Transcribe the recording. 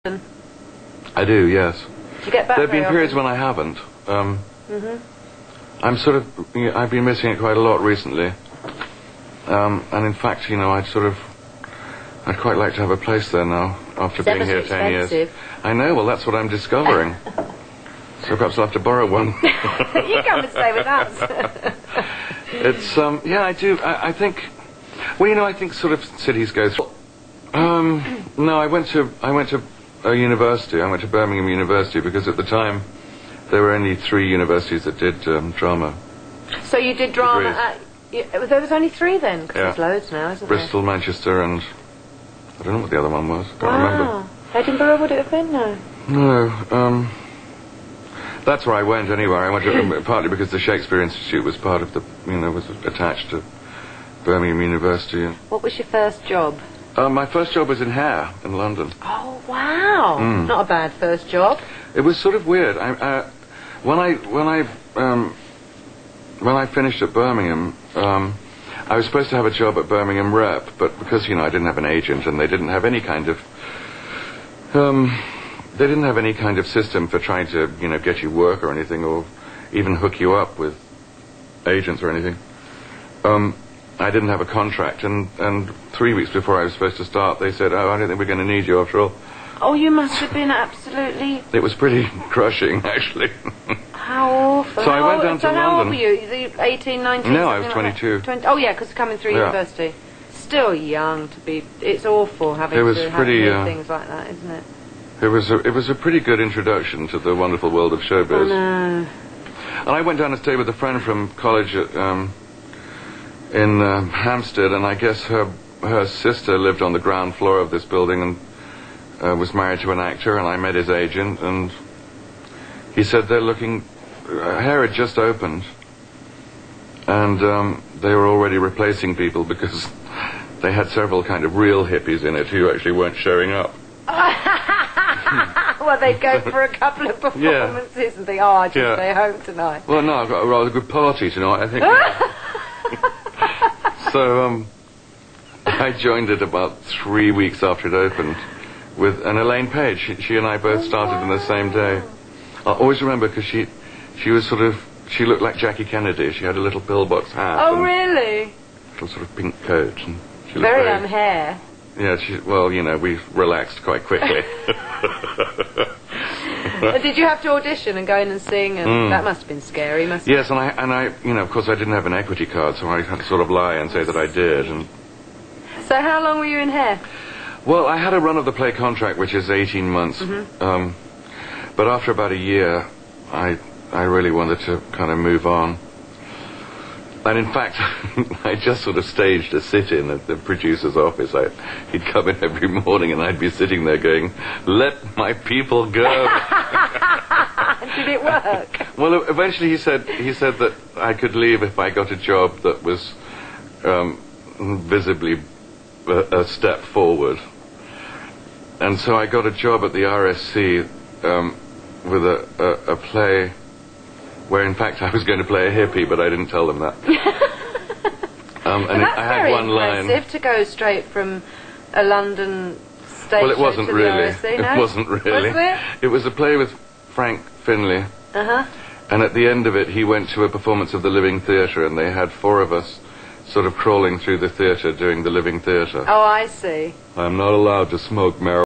I do, yes. Do you get back? There have been periods when I haven't. I'm sort of, I've been missing it quite a lot recently. And in fact, you know, I'd quite like to have a place there now, after being here 10 years. I know, well, that's what I'm discovering. So perhaps I'll have to borrow one. You come and stay with us. It's, yeah, I do. I think, well, you know, I think sort of cities go through. No, I went to a university. I went to Birmingham University because at the time there were only 3 universities that did drama. So you did drama at... there was only 3 then? Because there's loads now, isn't there? Bristol, Manchester, and I don't know what the other one was. I can't remember. Edinburgh would it have been? No. No. That's where I went anyway. I went to, partly because the Shakespeare Institute was part of the, you know, was attached to Birmingham University. What was your first job? My first job was in hair in London. Oh wow! Not a bad first job. It was sort of weird. When I finished at Birmingham, I was supposed to have a job at Birmingham Rep, but because, you know, I didn't have an agent and they didn't have any kind of system for trying to, you know, get you work or anything, or even hook you up with agents or anything. I didn't have a contract, and 3 weeks before I was supposed to start, they said, "Oh, I don't think we're going to need you after all." Oh, you must have been absolutely... It was pretty crushing, actually. How awful. So I went down to London. How old were you? 18, 19? No, I was 22. Like oh, yeah, because coming through university. Still young to be... It's awful having to do things like that, isn't it? It was a pretty good introduction to the wonderful world of showbiz. Oh, no. And I went down to stay with a friend from college at, in Hampstead, and I guess her sister lived on the ground floor of this building and was married to an actor, and I met his agent, and he said they're looking... hair had just opened, and they were already replacing people because they had several kind of real hippies in it who actually weren't showing up. Well, they'd go for a couple of performances and think, oh, I just stay home tonight. Well, no, I've got a rather good party tonight, I think. So, I joined it about 3 weeks after it opened with Elaine Page. She and I both started on the same day. I'll always remember because she was sort of, she looked like Jackie Kennedy. She had a little pillbox hat. Oh, really? A little sort of pink coat. And she looked very hair. Yeah, well, you know, we relaxed quite quickly. Did you have to audition and go in and sing? And that must have been scary, mustn't it? Yes, and I, you know, of course I didn't have an equity card, so I had to sort of lie and say that I did. And so how long were you in hair? Well, I had a run-of-the-play contract, which is 18 months. But after about a year, I really wanted to kind of move on. And in fact, I just sort of staged a sit-in at the producer's office. He'd come in every morning and I'd be sitting there going, "Let my people go." Did it work? Well, eventually he said that I could leave if I got a job that was visibly a step forward. And so I got a job at the RSC with a play where in fact I was going to play a hippie, but I didn't tell them that. And that's I had one line. Very impressive to go straight from a London stage. Well, it wasn't to really. The RSC, no? It wasn't really. Was it? It was a play with Frank Finlay. And at the end of it, he went to a performance of the Living Theatre, and they had 4 of us sort of crawling through the theatre doing the Living Theatre. Oh, I see. I'm not allowed to smoke marijuana.